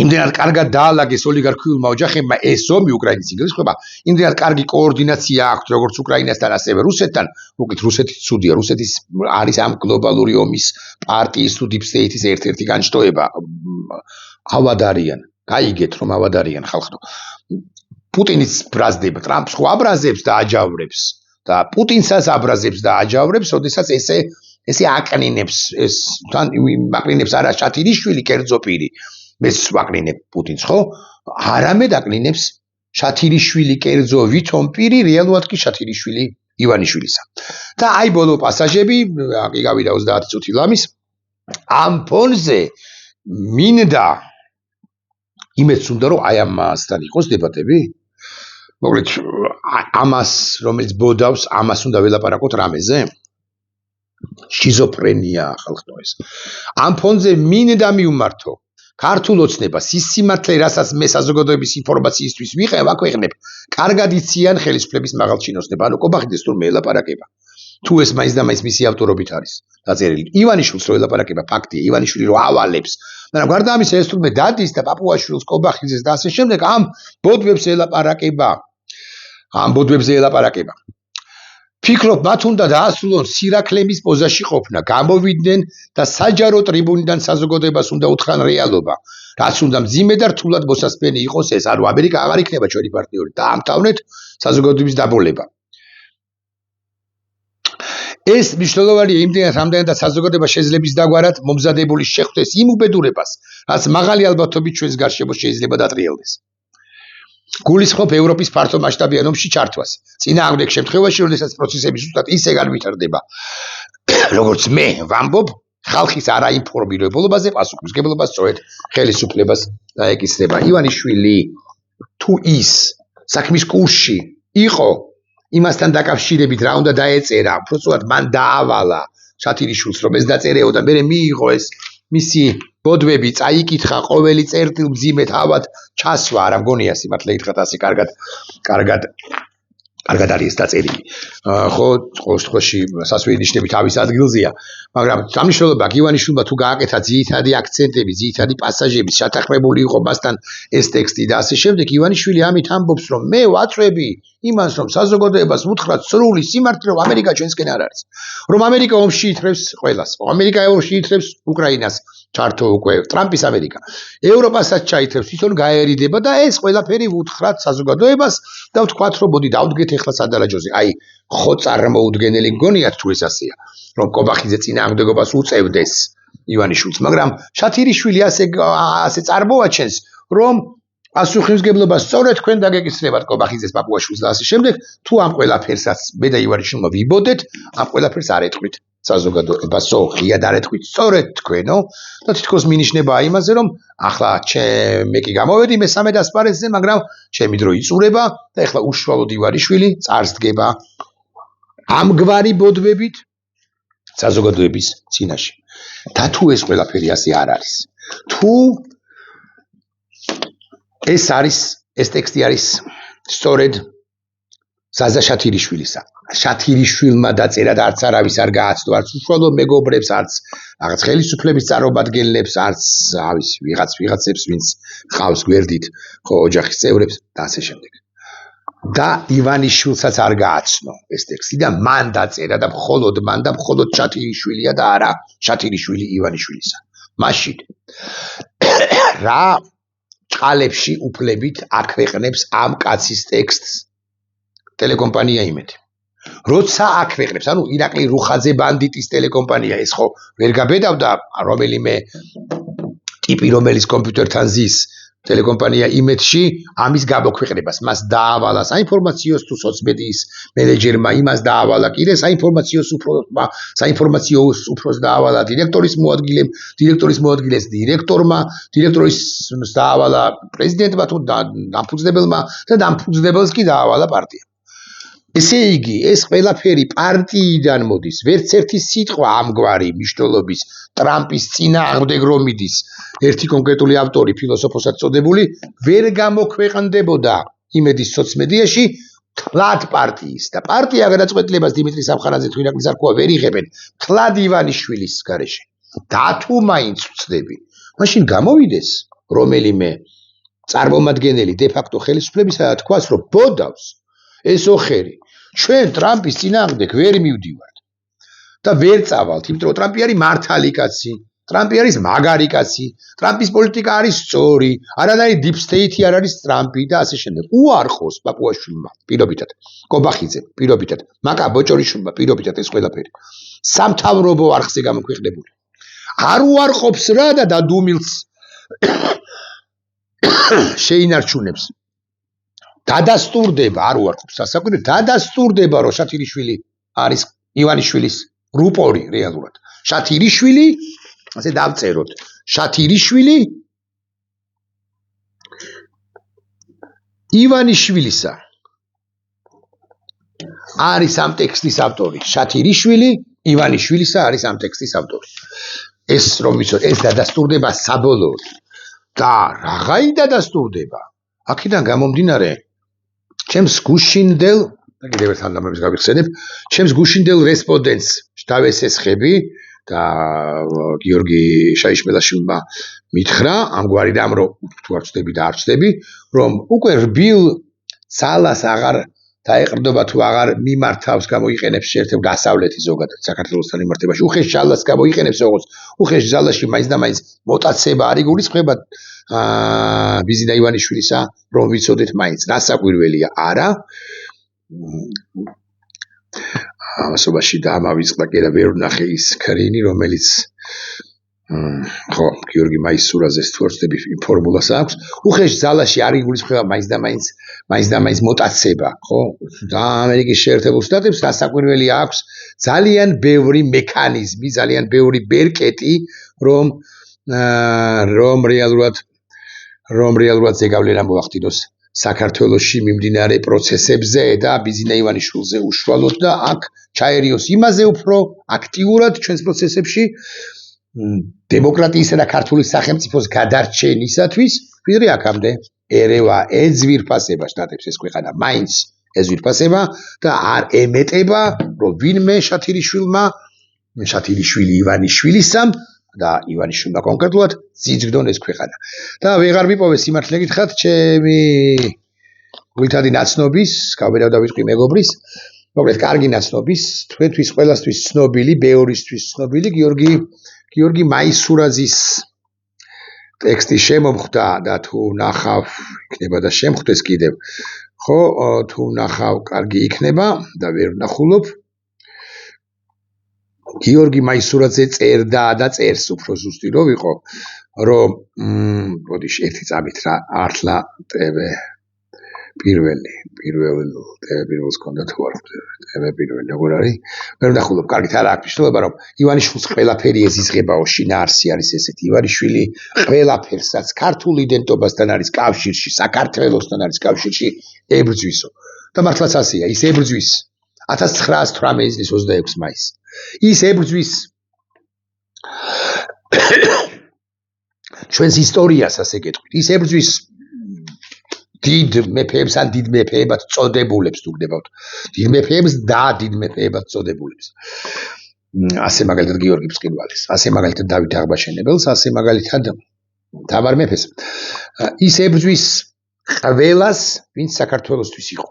იმდენად კარგად დაალაგეს ოლიგარქიულმა ოჯახებმა ეს ომი უკრაინის იგრისხება, იმდენად კარგი კოორდინაცია აქვს როგორც უკრაინასთან, ასევე რუსეთთან. უკეთ რუსეთი ცუდია, რუსეთის არის ამ გლობალური ომის პარტიის თუ Deep State-ის ერთ-ერთი განშტოება. ავადარიან, გაიგეთ რომ ავადარიან ხალხო. პუტინიც ბრაზდება, ტრამპს ხო აბრაზებს და აჯავრებს. და პუტინსაც აბრაზებს და აჯავრებს, ოდესაც ესე აკნინებს, აკნინებს არა შათილიშვილი კერძო პირი, მეც ვაკნინებ პუტინს, ხო? არამედ აკნინებს შათილიშვილი კერძო ვითომ პირი, რეალურად კი შათილიშვილი ივანიშვილისა. და აი ბოლო პასაჟები, კი გავიდა 30 წუთი ლამის, ამ ფონზე მინდა იმედს უნდა რომ აი ამასთან იყოს დებატები. მოკლედ ამას რომელიც ბოდავს ამას უნდა ველაპარაკოთ რამეზე შიზოფრენია ხალხო ეს ამ ფონზე მინდა მივმართო ქართულ ოცნებას ის სიმართლე რასაც მე საზოგადოების ინფორმაციისთვის ვაქვეყნებ კარგად იციან ხელისუფლების მაღალჩინოსნები ანუ კობახიძეს თურმე ელაპარაკება თუ ეს მაინც და მაინც მისი ავტორობით არის დაწერილი ივანიშვილს რო ელაპარაკება ფაქტია ივანიშვილი რო ავალებს მაგრამ გარდა ამისა ეს თურმე დადის და პაპუაშვილს კობახიძეს და ასე შემდეგ ამ ბოდვებს ელაპარაკება ფიქრობ მათ უნდა დაასრულონ სირაკლემის პოზაში ყოფნა გამოვიდნენ და საჯარო ტრიბუნიდან საზოგადოებას უნდა უთხრან რეალობა რაც უნდა მძიმე და რთულად მოსასპენი იყოს ეს ანუ ამერიკა აღარ იქნება ჩვენი პარტნიორი დაამთავრეთ საზოგადოების დაბოლება ეს მნიშვნელოვანია იმდენად რამდენადაც საზოგადოება შეძლებს დაგვარად მომზადებული შეხვდეს იმ უბედურებას რაც მაღალი ალბათობით ჩვენს გარშემო შეიძლება დატრიალდეს გულისხმობ ევროპის ფართო მასშტაბიან ომში ჩართვას. წინააღმდეგ შემთხვევაში, როდესაც პროცესები ზუსტად ისე განვითარდება, როგორც მე ვამბობ, ხალხის არაინფორმირებულობაზე პასუხისმგებლობა სწორედ ხელისუფლებას დაეკისრება. ივანიშვილი თუ ის საქმის კურსში იყო, იმასთან დაკავშირებით რა უნდა დაეწერა, უბრალოდ მან დაავალა შათირიშვილს, რომ ეს დაწერეო და მე მიიღო ეს მისი ბოდვები, წაიკითხა ყოველი წერტილ მძიმე თავად ჩასვა, არა მგონია სიმართლე ითხრათ ასე კარგად არის დაწერილი. ხო, ყოველ შემთხვევაში სასვენი ნიშნები თავის ადგილზეა, მაგრამ სამნიშნულოა ივანიშვილმა თუ გააკეთა ძირითადი აქცენტები, ძირითადი პასაჟები, შეთანხმებული იყო მასთან ეს ტექსტი და ასე შემდეგ, ივანიშვილი ამით ამბობს, რომ მე ვაწვევი იმას, რომ საზოგადოებას უთხრათ სრული სიმართლე, რომ ამერიკა ჩვენსკენ არ არის. რომ ამერიკა ომში ითრევს ყველას. ამერიკა ომში ითრევს უკრაინას. ჩართო უკვე ტრამპის ამერიკა. ევროპასაც ჩაითრევს, თვითონ გაერიდება და ეს ყველაფერი უთხრათ საზოგადოებას და ვთქვათ, რომ მოდი დავდგეთ ეხლა სადარაჯოზე. აი, ხო წარმოუდგენელი მგონიათ თუ ეს ასეა, რომ კობახიძე წინააღმდეგობას უწევდეს ივანიშვილს, მაგრამ შათირიშვილი ასე წარმოაჩენს, რომ პასუხისმგებლობა სწორედ თქვენ დაგეკისრებათ კობახიძეს, პაპუაშვილს და ასე შემდეგ, თუ ამ ყველაფერსაც მე და ივანიშვილმა ვიბოდეთ, ამ ყველაფერს არ ეთქვით საზოგადოებასო, ღია დარეთქვით სწორედ თქვენო და თითქოს მინიშნებაა იმაზე, რომ ახლა მე კი გამოვედი მესამე დასპარეზზე, მაგრამ ჩემი დრო იწურება და ეხლა უშუალოდ ივანიშვილი წარს დგება ამგვარი ბოდვებით საზოგადოების წინაშე. და თუ ეს ყველაფერი ასე არ არის, თუ ეს ტექსტი არის სწორედ ზაზა შათირიშვილისა. შათირიშვილმა დაწერა და არც არავის არ გააცნო, არც უშუალო მეგობრებს, არც რაღაც ხელისუფლების წარმომადგენლებს, არც ვიღაცებს, ვინც ყავს გვერდით, ხო, ოჯახის წევრებს და ასე შემდეგ. და ივანიშვილსაც არ გააცნო ეს ტექსტი და მან დაწერა და მხოლოდ მან და მხოლოდ შათირიშვილია და არა შათირიშვილი ივანიშვილისა. მაშინ რა ჭყალებში უფლებით აქვეყნებს ამ კაცის ტექსტს ტელეკომპანია იმედი. როცა აქვეყნებს, ანუ ირაკლი რუხაძე ბანდიტის ტელეკომპანია, ეს ხო ვერ გაბედავდა რომელიმე ტიპი, რომელიც კომპიუტერთან ზის ტელეკომპანია იმედში ამის გამოქვეყნებას. მას დაავალა საინფორმაციო თუ სოცმედიის მენეჯერმა, იმას დაავალა კიდე საინფორმაციო უფროს დაავალა დირექტორის მოადგილეს დირექტორმა, დირექტორის დაავალა პრეზიდენტმა თუ დამფუძნებელმა და დამფუძნებელს კი დაავალა პარტია. ესე იგი, ეს ყველაფერი პარტიიდან მოდის, ვერც ერთი სიტყვა ამგვარი მნიშვნელობის ტრამპის წინააღმდეგ რომ მიდის ერთი კონკრეტული ავტორი, ფილოსოფოსად წოდებული, ვერ გამოქვეყნდებოდა იმედის სოცმედიაში თლად პარტიის და პარტია გადაწყვეტილებას დიმიტრი სამხარაძე თუ ირაკლი ზარქოვა ვერ იღებენ თლად ივანიშვილის გარეშე. და თუ მაინც ვწდები, მაშინ გამოვიდეს რომელიმე წარმომადგენელი დე-ფაქტო ხელისუფლებისა და თქვას, რომ ბოდავს ეს ოხერი ჩვენ ტრამპის წინააღმდეგ ვერ მივდივართ და ვერ წავალთ, იმიტომ რომ ტრამპი არის მართალი კაცი, ტრამპი არის მაგარი კაცი, ტრამპის პოლიტიკა არის სწორი, არანაირი deep state არ არის ტრამპი და ასე შემდეგ. უარყოს პაპუაშვილმა პირობითად, კობახიძემ პირობითად, მაკა ბოჭორიშვილმა პირობითად ეს ყველაფერი. სამთავრობო არხზე გამოქვეყნებული. არ უარყოფს რა და დადუმილს შეინარჩუნებს. დადასტურდება, არ უარყოფს სასაკვირვად, დადასტურდება, რომ შათირიშვილი არის ივანიშვილის რუპორი რეალურად. შათირიშვილი, ასე დავწეროთ, შათირიშვილი ივანიშვილისა არის ამ ტექსტის ავტორი. შათირიშვილი ივანიშვილისა არის ამ ტექსტის ავტორი. ეს რომ ვიცოთ, ეს დადასტურდება საბოლოოდ. და რაღაცა დადასტურდება. აქედან გამომდინარე, ჩემს გუშინდელ, და კიდევ ერთ ამბავს გავიხსენებ, ჩემს გუშინდელ რესპონდენტს დავესესხები და გიორგი შაიშმელაშვილმა მითხრა, ამგვარი რამ რომ თუ არ ვწდები და არ ვწდები, რომ უკვე რბილ ძალას აღარ დაეყრდნობა თუ აღარ მიმართავს გამოიყენებს შეერთებულ დასავლეთი ზოგადად საქართველოსთან მიმართებაში. უხეშ ძალას გამოიყენებს როგორც უხეშ ძალაში მაინც და მაინც მოტაცება არ იგულისხმება ბიზინა ივანიშვილისა, რომ ვიცოდეთ მაინც რასაკვირველია არა. ამასობაში და ამავიწყდა კიდე ვერ ვნახე ის ქრინი, რომელიც ხო, გიორგი მაისურაძეს თუ არ ვცდები ფორმულას აქვს. უხეში ძალაში არ იგულისხმება მაინც და მაინც მოტაცება, ხო? ამერიკის შეერთებულ შტატებს რასაკვირველი აქვს ძალიან ბევრი მექანიზმი, ძალიან ბევრი ბერკეტი, რომ რეალურად ზეგავლენა მოახდინოს საქართველოში მიმდინარე პროცესებზე და ბიზინა ივანიშვილზე უშუალოდ და აქ ჩაერიოს იმაზე უფრო აქტიურად ჩვენს პროცესებში დემოკრატიისა და ქართული სახელმწიფოს გადარჩენისათვის, ვიდრე აქამდე ერევა ეძვირფასება შტატებს ეს ქვეყანა მაინც ეძვირფასება და არ ემეტება, რომ ვინმე შათილიშვილი ივანიშვილისამ და ივანიშვილმა კონკრეტულად ძიძგდონ ეს ქვეყანა. და ვეღარ მიპოვე სიმართლე გითხრათ, ჩემი გულითადი ნაცნობის, გავბერავ დავიტყვი მეგობრის, მოკლედ კარგი ნაცნობის, თქვენთვის ყველასთვის ცნობილი, ბევრისთვის ცნობილი გიორგი მაისურაძის ტექსტი შემომხვდა და თუ ნახავ, იქნება და შემხვდეს კიდევ. ხო, თუ ნახავ, კარგი იქნება და ვერ ნახულობ. გიორგი მაისურაძე წერდა და წერს უფრო ზუსტი რო ვიყო, რომ ბოდიში ერთი წამით რა ართლა ტევე პირველს კონდა თუ არ ტევე პირველი როგორ არის? ვერ ნახულობ, კარგით არა აქვს მნიშვნელობა, რომ ივანიშვილს ყველაფერი ეზიზღებაო, შინაარსი არის ესეთი. ივანიშვილი ყველაფერსაც ქართულ იდენტობასთან არის კავშირში, საქართველოსთან არის კავშირში ებრძვისო. და მართლაც ასეა, ის ებრძვის 1918 წლის 26 მაისს. ის ებრძვის ჩვენს ისტორიას, ასე გეტყვით. ის ებრძვის დიდ მეფეებს ან დიდ მეფეებად წოდებულებს თუ გდებავთ. დიდ მეფეებს და დიდ მეფეებად წოდებულებს. ასე მაგალითად გიორგი ბრწყინვალეს, ასე მაგალითად დავით აღბაშენებელს, ასე მაგალითად თამარ მეფეს. ის ებრძვის ყველას, ვინც საქართველოსთვის იყო.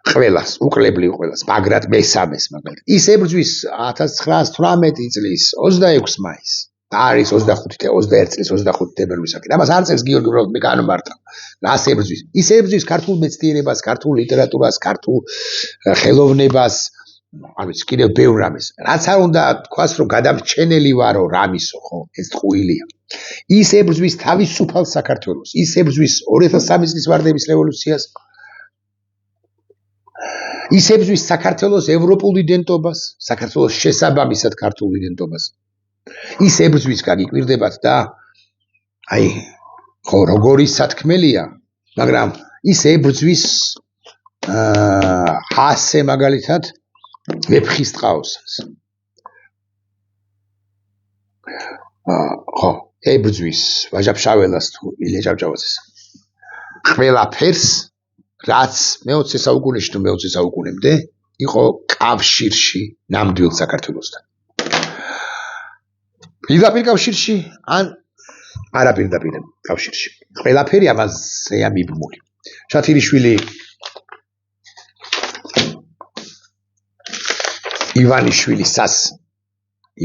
ყველას, უკლებლივ ყველას, ბაგრატ მესამეს მაგალითად. ის ებრძვის 1918 წლის 26 მაისს. არის 21 წლის 25 თებერვლისაკენ. ამას არ წერს გიორგი უბრალოდ მე განმარტავ. რას ებრძვის? ის ებრძვის ქართულ მეცნიერებას, ქართულ ლიტერატურას, ქართულ ხელოვნებას, არ ვიცი, კიდევ ბევრ რამეს. რაც არ უნდა თქვას, რომ გადამრჩენელი ვარო რამისო, ხო, ეს ტყუილია. ის ებრძვის თავისუფალ საქართველოს. ის ებრძვის 2003 წლის ვარდების რევოლუციას. ის ებრძვის საქართველოს ევროპულ იდენტობას, საქართველოს შესაბამისად ქართულ იდენტობას. ის ებრძვის გაგიკვირდებათ და აი ხო როგორი სათქმელია, მაგრამ ის ებრძვის ასე მაგალითად ვეფხისტყაოსანს. ხო, ებრძვის ვაჟა-ფშაველას თუ ილია ჭავჭავაძეს. ყველაფერს, რაც მე-20 საუკუნეში თუ მე-20 საუკუნემდე იყო კავშირში ნამდვილ საქართველოსთან. პირდაპირ კავშირში ან არაპირდაპირ კავშირში. ყველაფერი ამაზეა მიბმული. შათილიშვილი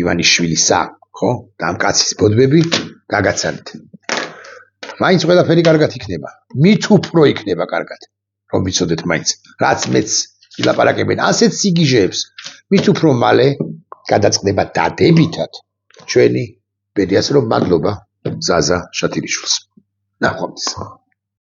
ივანიშვილისა, ხო? და ამ კაცის ბოდბები გაგაცანით. მაინც ყველაფერი კარგად იქნება. მით უფრო იქნება კარგად. რომ ვიცოდეთ მაინც, რაც მეც ილაპარაკებენ ასეთ სიგიჟეებს, მით უფრო მალე გადაწყდება დადებითად ჩვენი ბედიას რომ მადლობა ზაზა შათილიშვილს. ნახვამდის.